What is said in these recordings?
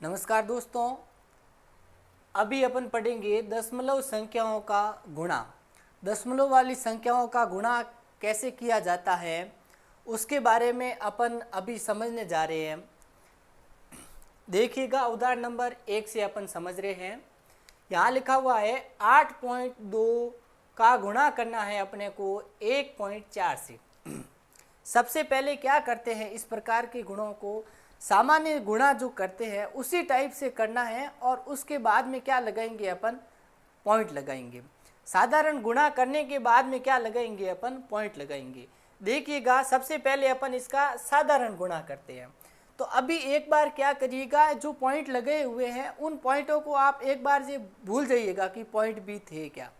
नमस्कार दोस्तों, अभी अपन पढ़ेंगे दशमलव संख्याओं का गुणा। दशमलव वाली संख्याओं का गुणा कैसे किया जाता है उसके बारे में अपन अभी समझने जा रहे हैं। देखिएगा, उदाहरण नंबर 1 से अपन समझ रहे हैं। यहाँ लिखा हुआ है 8.2 का गुणा करना है अपने को 1.4 से। सबसे पहले क्या करते हैं, इस प्रकार के गुणों को सामान्य गुणा जो करते हैं उसी टाइप से करना है और उसके बाद में क्या लगाएंगे अपन, पॉइंट लगाएंगे। साधारण गुणा करने के बाद में क्या लगाएंगे अपन, पॉइंट लगाएंगे। देखिएगा, सबसे पहले अपन इसका साधारण गुणा करते हैं। तो अभी एक बार क्या करिएगा, जो पॉइंट लगे हुए हैं उन पॉइंटों को आप एक बार से भूल जाइएगा कि पॉइंट भी थे क्या।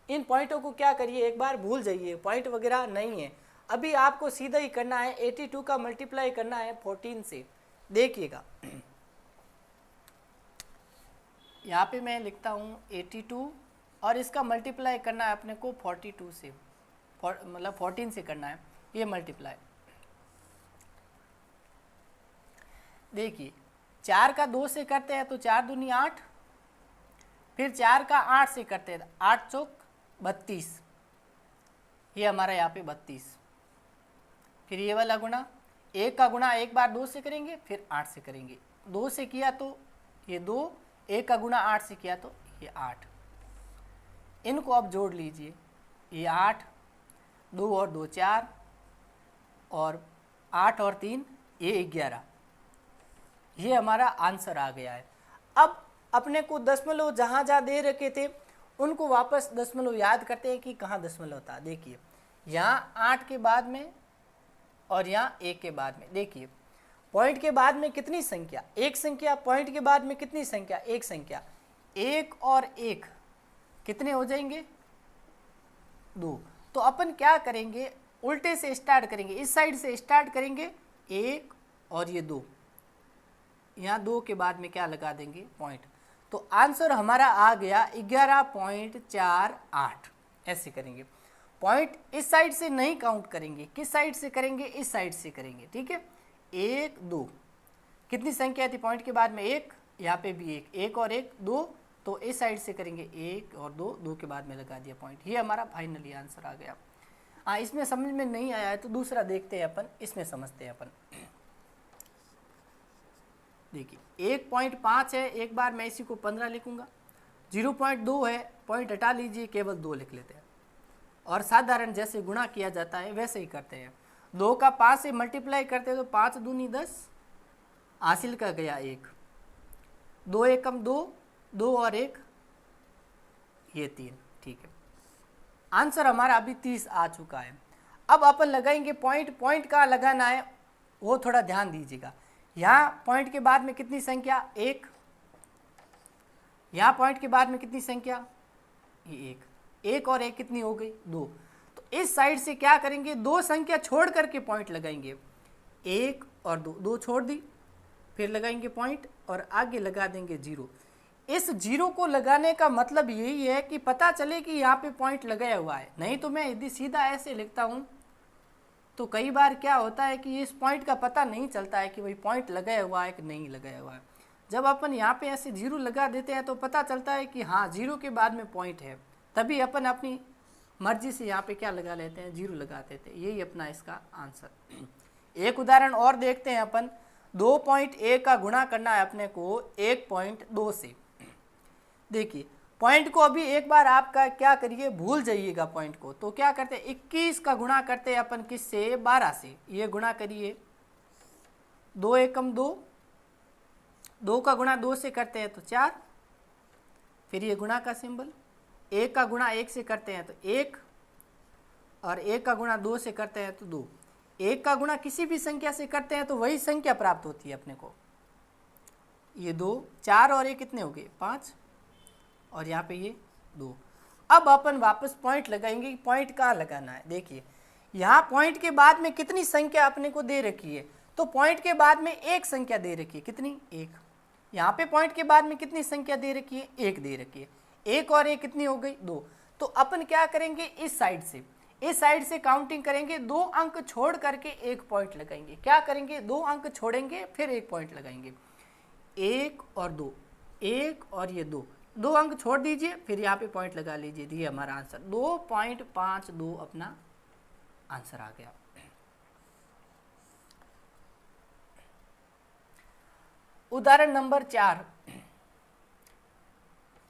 इन पॉइंटों को क्या करिए, एक बार भूल जाइए, पॉइंट वगैरह नहीं है। अभी आपको सीधा ही करना है, 82 का मल्टीप्लाई करना है 14 से। देखिएगा, यहाँ पे मैं लिखता हूँ 82 और इसका मल्टीप्लाई करना है अपने को 42 से, मतलब 14 से करना है ये मल्टीप्लाई। देखिए, 4 का 2 से करते हैं तो 4 दूनी 8, फिर 4 का 8 से करते हैं 8 चौक 32, ये हमारा यहाँ पे 32। फिर ये वाला गुणा, 1 का गुणा एक बार 2 से करेंगे, फिर 8 से करेंगे। 2 से किया तो ये 2, 1 का गुणा 8 से किया तो ये 8। इनको अब जोड़ लीजिए, ये 8, 2 और 2 4, और 8 और 3 ये 11। ये हमारा आंसर आ गया है। अब अपने को दशमलव जहाँ जहाँ दे रखे थे उनको वापस दशमलव याद करते हैं कि कहाँ दशमलव था। देखिए, यहाँ 8 के बाद में और यहाँ 1 के बाद में। देखिए, पॉइंट के बाद में कितनी संख्या, एक संख्या। पॉइंट के बाद में कितनी संख्या, एक संख्या। 1 और 1 कितने हो जाएंगे, 2। तो अपन क्या करेंगे, उल्टे से स्टार्ट करेंगे, इस साइड से स्टार्ट करेंगे 1 और ये 2, यहाँ 2 के बाद में क्या लगा देंगे, पॉइंट। तो आंसर हमारा आ गया 11.48। ऐसे करेंगे। पॉइंट इस साइड से नहीं काउंट करेंगे, किस साइड से करेंगे, इस साइड से करेंगे। ठीक है, 1 2 कितनी संख्या थी पॉइंट के बाद में, 1, यहाँ पे भी 1, 1 और 1 2, तो इस साइड से करेंगे 1 और 2, 2 के बाद में लगा दिया पॉइंट। ये हमारा फाइनली आंसर आ गया। हाँ, इसमें समझ में नहीं आया है तो दूसरा देखते हैं अपन, इसमें समझते हैं अपन। देखिए, 1.5 है, एक बार मैं इसी को 15 लिखूंगा। 0.2 है, पॉइंट हटा लीजिए, केवल 2 लिख लेते हैं। और साधारण जैसे गुणा किया जाता है वैसे ही करते हैं। 2 का 5 से मल्टीप्लाई करते हैं तो 5 दूनी 10, हासिल का गया 1, 2 एकम 2, 2 और 1 ये 3। ठीक है, आंसर हमारा अभी 30 आ चुका है। अब अपन लगाएंगे पॉइंट। पॉइंट का लगाना है वो थोड़ा ध्यान दीजिएगा। यहाँ पॉइंट के बाद में कितनी संख्या, 1। यहाँ पॉइंट के बाद में कितनी संख्या, ये 1। 1 और 1 कितनी हो गई, 2। तो इस साइड से क्या करेंगे, 2 संख्या छोड़ करके पॉइंट लगाएंगे, 1 और 2, 2 छोड़ दी, फिर लगाएंगे पॉइंट और आगे लगा देंगे 0। इस 0 को लगाने का मतलब यही है कि पता चले कि यहाँ पे पॉइंट लगाया हुआ है। नहीं तो मैं यदि सीधा ऐसे लिखता हूँ तो कई बार क्या होता है कि इस पॉइंट का पता नहीं चलता है कि वही पॉइंट लगाया हुआ है कि नहीं लगाया हुआ है। जब अपन यहाँ पे ऐसे 0 लगा देते हैं तो पता चलता है कि हाँ 0 के बाद में पॉइंट है, तभी अपन अपनी मर्जी से यहाँ पे क्या लगा लेते हैं, 0 लगा देते हैं। यही अपना इसका आंसर। एक उदाहरण और देखते हैं अपन। 2.1 का गुणा करना है अपने को 1.2 से। देखिए, पॉइंट को अभी एक बार आपका क्या करिए, भूल जाइएगा पॉइंट को। तो क्या करते हैं, 21 का गुणा करते हैं अपन किससे, 12 से। ये गुणा करिए, 2 एकम 2, 2 का गुणा 2 से करते हैं तो 4, फिर ये गुणा का सिंबल। 1 का गुणा 1 से करते हैं तो 1, और 1 का गुणा 2 से करते हैं तो 2। 1 का गुणा किसी भी संख्या से करते हैं तो वही संख्या प्राप्त होती है अपने को। ये 2, 4 और 1 कितने हो गए, 5, और यहाँ पे ये 2। अब अपन वापस पॉइंट लगाएंगे। पॉइंट कहाँ लगाना है, देखिए यहाँ पॉइंट के बाद में कितनी संख्या अपने को दे रखी है, तो पॉइंट के बाद में एक संख्या दे रखी है, कितनी, 1। यहाँ पे पॉइंट के बाद में कितनी संख्या दे रखी है, 1 दे रखी है। 1 और 1 कितनी हो गई, 2। तो अपन क्या करेंगे, इस साइड से काउंटिंग करेंगे, 2 अंक छोड़ करके 1 पॉइंट लगाएंगे। क्या करेंगे, 2 अंक छोड़ेंगे फिर 1 पॉइंट लगाएंगे। एक और दो, एक और ये दो, दो अंक छोड़ दीजिए, फिर यहाँ पे पॉइंट लगा लीजिए। ये हमारा आंसर 2.52 अपना आंसर आ गया। उदाहरण नंबर 4,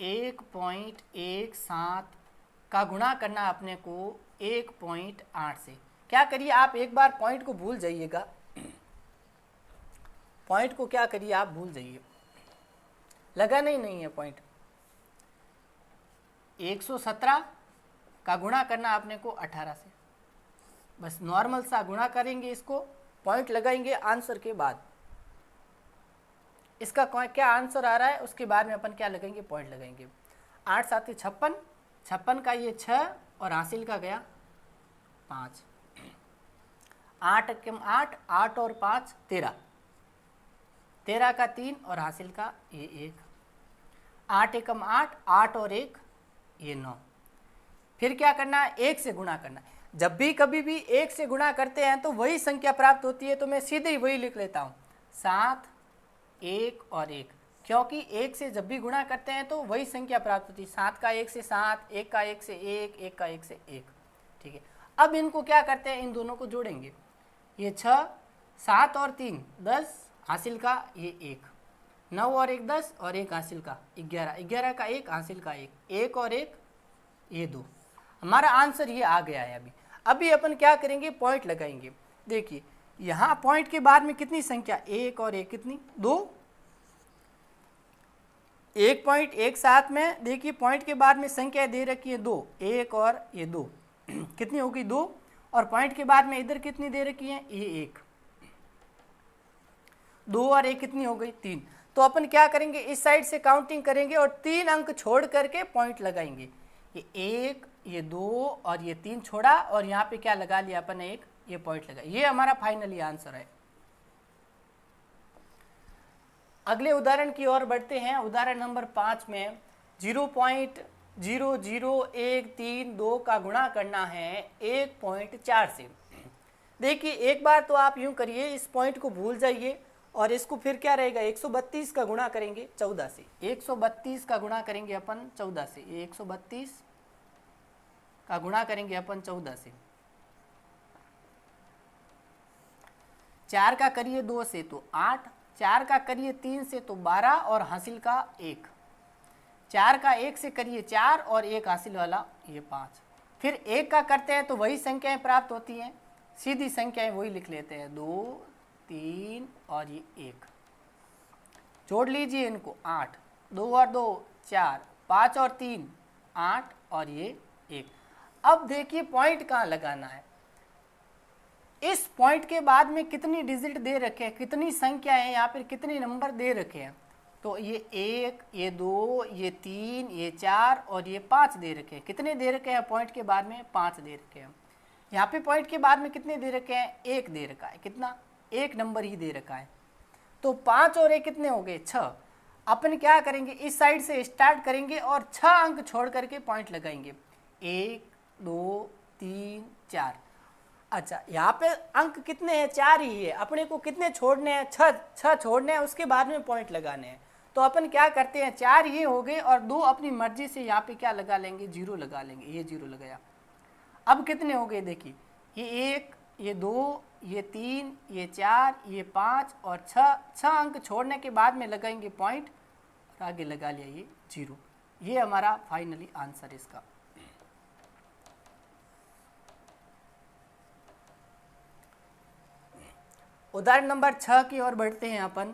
1.17 का गुणा करना अपने को 1.8 से। क्या करिए आप एक बार पॉइंट को भूल जाइएगा, पॉइंट को क्या करिए आप भूल जाइए, लगाना ही नहीं है पॉइंट। 117 का गुणा करना अपने को 18 से, बस नॉर्मल सा गुणा करेंगे, इसको पॉइंट लगाएंगे आंसर के बाद। इसका क्या आंसर आ रहा है उसके बाद में अपन क्या लगाएंगे, पॉइंट लगाएंगे। 8 7 56, 56 का ये 6 और हासिल का गया 5, 8 कम 8, 8 और 5 13, 13 का 3 और हासिल का ये 1, 8 एकम 8, 8 और 1 ये 9। फिर क्या करना है, 1 से गुणा करना है। जब भी कभी भी 1 से गुणा करते हैं तो वही संख्या प्राप्त होती है, तो मैं सीधे ही वही लिख लेता हूँ, 7 1 और 1, क्योंकि 1 से जब भी गुणा करते हैं तो वही संख्या प्राप्त होती है। 7 का 1 से 7, 1 का 1 से 1, 1 का 1 से 1, ठीक है। अब इनको क्या करते हैं, इन दोनों को जोड़ेंगे। ये 6, 7 और 3 10, हासिल का ये 1, 9 और 1 10 और 1 हासिल का 11, 11 का 1 हासिल का 1, 1 और 1 ये 2। हमारा आंसर ये आ गया है। अभी अपन क्या करेंगे, पॉइंट लगाएंगे। देखिए यहाँ पॉइंट के बाद में कितनी संख्या, 1 और 1 कितनी, 2। 1.17 में देखिए पॉइंट के बाद में संख्या दे रखी है 2, 1 और ये 2 कितनी होगी, 2, और पॉइंट के बाद में इधर कितनी दे रखी है, ये 1, 2 और 1 कितनी हो गई, 3। तो अपन क्या करेंगे, इस साइड से काउंटिंग करेंगे और 3 अंक छोड़ करके पॉइंट लगाएंगे। ये 1, ये 2 और ये 3 छोड़ा और यहाँ पे क्या लगा लिया अपन, 1, ये पॉइंट लगा। ये हमारा फाइनली आंसर है। अगले उदाहरण की ओर बढ़ते हैं। उदाहरण नंबर 5 में 0.00132 का गुणा करना है 1.4 से। देखिए एक बार तो आप यूं करिए, इस पॉइंट को भूल जाइए और इसको फिर क्या रहेगा, 132 का गुणा करेंगे 14 से। 132 का गुणा करेंगे अपन 14 से, 132 का गुणा करेंगे अपन 14 से। 4 का करिए 2 से तो 8, 4 का करिए 3 से तो 12 और हासिल का 1, 4 का 1 से करिए 4 और 1 हासिल वाला ये 5। फिर 1 का करते हैं तो वही संख्याएं प्राप्त होती हैं, सीधी संख्याएं वही लिख लेते हैं, 2 3 और ये 1। जोड़ लीजिए इनको, 8, 2 और 2 4, 5 और 3 8 और ये 1। अब देखिए पॉइंट कहाँ लगाना है। इस पॉइंट के बाद में कितनी डिजिट दे रखे हैं, कितनी संख्या है यहाँ पर, कितने नंबर दे रखे हैं, तो ये 1, ये 2, ये 3, ये 4 और ये 5 दे रखे हैं। कितने दे रखे हैं पॉइंट के बाद में, 5 दे रखे हैं। यहाँ पे पॉइंट के बाद में कितने दे रखे हैं, 1 दे रखा है। कितना, 1 नंबर ही दे रखा है। तो 5 और 1 कितने हो गए, 6। अपन क्या करेंगे, इस साइड से स्टार्ट करेंगे और 6 अंक छोड़ करके पॉइंट लगाएंगे, 1 2 3 4। अच्छा यहाँ पे अंक कितने हैं, 4 ही है। अपने को कितने छोड़ने हैं, 6 छोड़ने हैं, उसके बाद में पॉइंट लगाने हैं। तो अपन क्या करते हैं, 4 ये हो गए और 2 अपनी मर्जी से यहाँ पे क्या लगा लेंगे, 0 लगा लेंगे। ये 0 लगाया। अब कितने हो गए, देखिए ये 1, ये 2, ये 3, ये 4, ये 5 और 6 अंक छोड़ने के बाद में लगाएंगे पॉइंट और आगे लगा लिया ये 0। ये हमारा फाइनली आंसर इसका। उदाहरण नंबर 6 की ओर बढ़ते हैं अपन।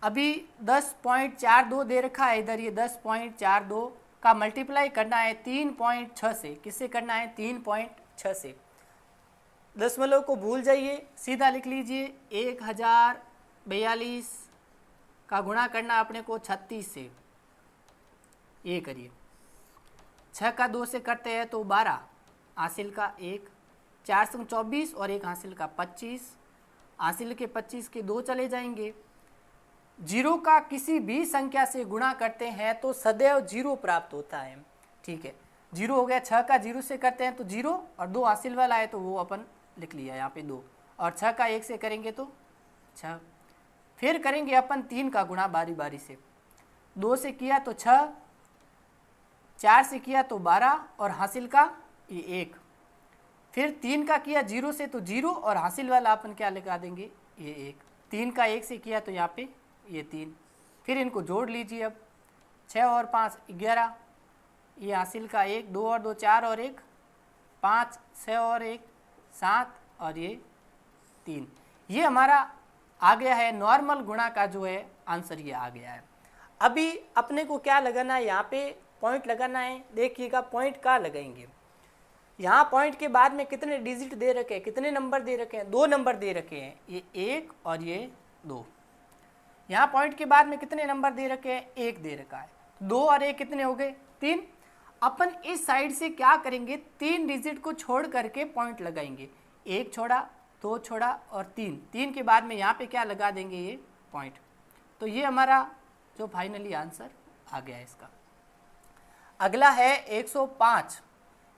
अभी 10.42 दे रखा है इधर, ये 10.42 का मल्टीप्लाई करना है 3.6 से। किससे करना है, 3.6 से। दशमलव को भूल जाइए, सीधा लिख लीजिए। 1042 का गुणा करना अपने को 36 से। ये करिए, 6 का 2 से करते हैं तो 12, हासिल का 1, 4 से 24 और 1 हासिल का 25, हासिल के 25 के 2 चले जाएंगे। 0 का किसी भी संख्या से गुणा करते हैं तो सदैव 0 प्राप्त होता है, ठीक है। 0 हो गया, 6 का 0 से करते हैं तो 0 और 2 हासिल वाला है तो वो अपन लिख लिया यहाँ पे 2, और 6 का 1 से करेंगे तो 6। फिर करेंगे अपन 3 का गुणा बारी बारी से। 2 से किया तो 6, 4 से किया तो 12 और हासिल का ये 1। फिर 3 का किया 0 से तो 0 और हासिल वाला अपन क्या लगा देंगे ये 1। 3 का 1 से किया तो यहाँ पे ये 3। फिर इनको जोड़ लीजिए अब, 6 और 5 11, ये हासिल का 1, 2 और 2 4 और 1 5, 6 और 1 7 और ये 3। ये हमारा आ गया है नॉर्मल गुणा का जो है आंसर, ये आ गया है। अभी अपने को क्या लगाना है, यहाँ पे पॉइंट लगाना है। देखिएगा पॉइंट कहाँ लगाएंगे, यहाँ पॉइंट के बाद में कितने डिजिट दे रखे हैं, कितने नंबर दे रखे हैं, 2 नंबर दे रखे हैं, ये 1 और ये 2। यहाँ पॉइंट के बाद में कितने नंबर दे रखे हैं, 1 दे रखा है। 2 और 1 कितने हो गए, 3। अपन इस साइड से क्या करेंगे, 3 डिजिट को छोड़ करके पॉइंट लगाएंगे। 1 छोड़ा, 2 छोड़ा और 3 के बाद में यहाँ पे क्या लगा देंगे, ये पॉइंट। तो ये हमारा जो फाइनली आंसर आ गया है इसका। अगला है 105।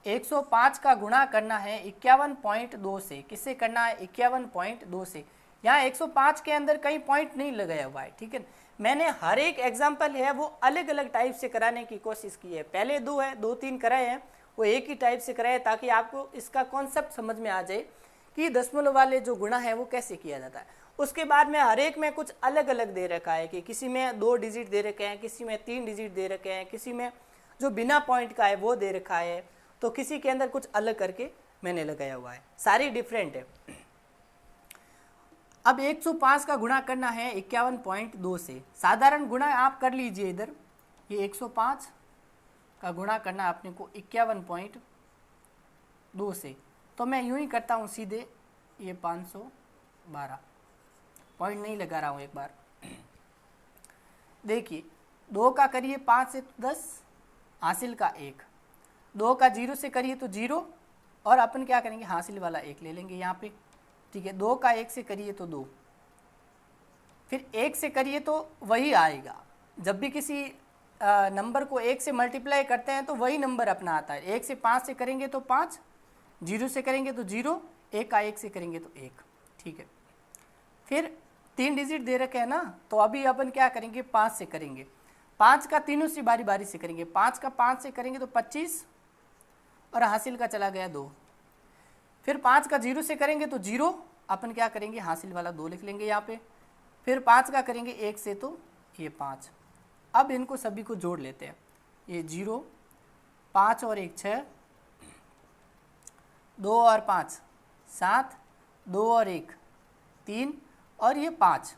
105 का गुणा करना है 51.2 से। किससे करना है, 51.2 से। यहाँ 105 के अंदर कहीं पॉइंट नहीं लगाया हुआ है, ठीक है। मैंने हर एक एग्जाम्पल है वो अलग अलग टाइप से कराने की कोशिश की है। पहले 2 है, 2-3 कराए हैं, वो एक ही टाइप से कराए ताकि आपको इसका कॉन्सेप्ट समझ में आ जाए कि दशमलव वाले जो गुणा है वो कैसे किया जाता है। उसके बाद में हर एक में कुछ अलग अलग दे रखा है कि किसी में 2 डिजिट दे रखे हैं, किसी में 3 डिजिट दे रखे हैं, किसी में जो बिना पॉइंट का है वो दे रखा है, तो किसी के अंदर कुछ अलग करके मैंने लगाया हुआ है, सारी डिफरेंट है। अब 105 का गुणा करना है 51.2 से। साधारण गुणा आप कर लीजिए इधर, ये 105 का गुणा करना अपने को 51.2 से। तो मैं यूं ही करता हूँ सीधे, ये 512, पॉइंट नहीं लगा रहा हूँ। एक बार देखिए, 2 का करिए 5 से तो 10, हासिल का 1। 2 का 0 से करिए तो 0 और अपन क्या करेंगे, हासिल वाला 1 ले लेंगे यहाँ पे, ठीक है। 2 का 1 से करिए तो 2, फिर 1 से करिए तो वही आएगा। जब भी किसी नंबर को 1 से मल्टीप्लाई करते हैं तो वही नंबर अपना आता है। 1 से 5 से करेंगे तो 5, 0 से करेंगे तो 0, 1 का 1 से करेंगे तो 1, ठीक है। फिर 3 डिजिट दे रखे हैं ना, तो अभी अपन क्या करेंगे, 5 से करेंगे। 5 का तीनों से बारी बारी से करेंगे। 5 का 5 से करेंगे तो 25 और हासिल का चला गया 2। फिर 5 का 0 से करेंगे तो 0, अपन क्या करेंगे, हासिल वाला 2 लिख लेंगे यहाँ पे। फिर 5 का करेंगे 1 से तो ये 5। अब इनको सभी को जोड़ लेते हैं, ये 0, 5 और 1 6, 2 और 5 7, 2 और 1 3 और ये 5।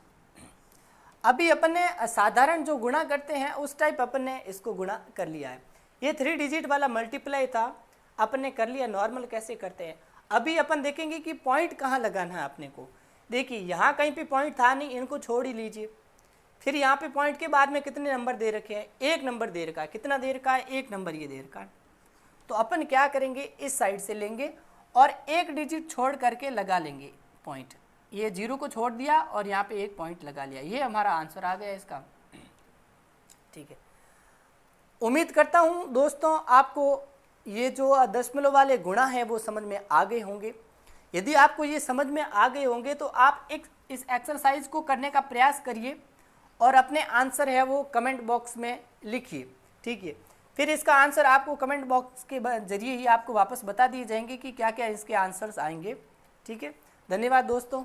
अभी अपन ने साधारण जो गुणा करते हैं उस टाइप अपन ने इसको गुणा कर लिया है। ये 3 डिजिट वाला मल्टीप्लाई था, अपन ने कर लिया। नॉर्मल कैसे करते हैं अभी अपन देखेंगे कि पॉइंट कहाँ लगाना है अपने को। देखिए यहाँ कहीं पे पॉइंट था नहीं, इनको छोड़ ही लीजिए। फिर यहाँ पे पॉइंट के बाद में कितने नंबर दे रखे हैं, 1 नंबर दे रखा है। कितना दे रखा है, 1 नंबर ये दे रखा है। तो अपन क्या करेंगे, इस साइड से लेंगे और 1 डिजिट छोड़ करके लगा लेंगे पॉइंट। ये 0 को छोड़ दिया और यहाँ पे 1 पॉइंट लगा लिया। ये हमारा आंसर आ गया इसका, ठीक है। उम्मीद करता हूँ दोस्तों आपको ये जो दशमलव वाले गुणा है वो समझ में आ गए होंगे। यदि आपको ये समझ में आ गए होंगे तो आप इस एक्सरसाइज को करने का प्रयास करिए और अपने आंसर है वो कमेंट बॉक्स में लिखिए, ठीक है। फिर इसका आंसर आपको कमेंट बॉक्स के जरिए ही आपको वापस बता दिए जाएंगे कि क्या क्या इसके आंसर्स आएंगे, ठीक है। धन्यवाद दोस्तों।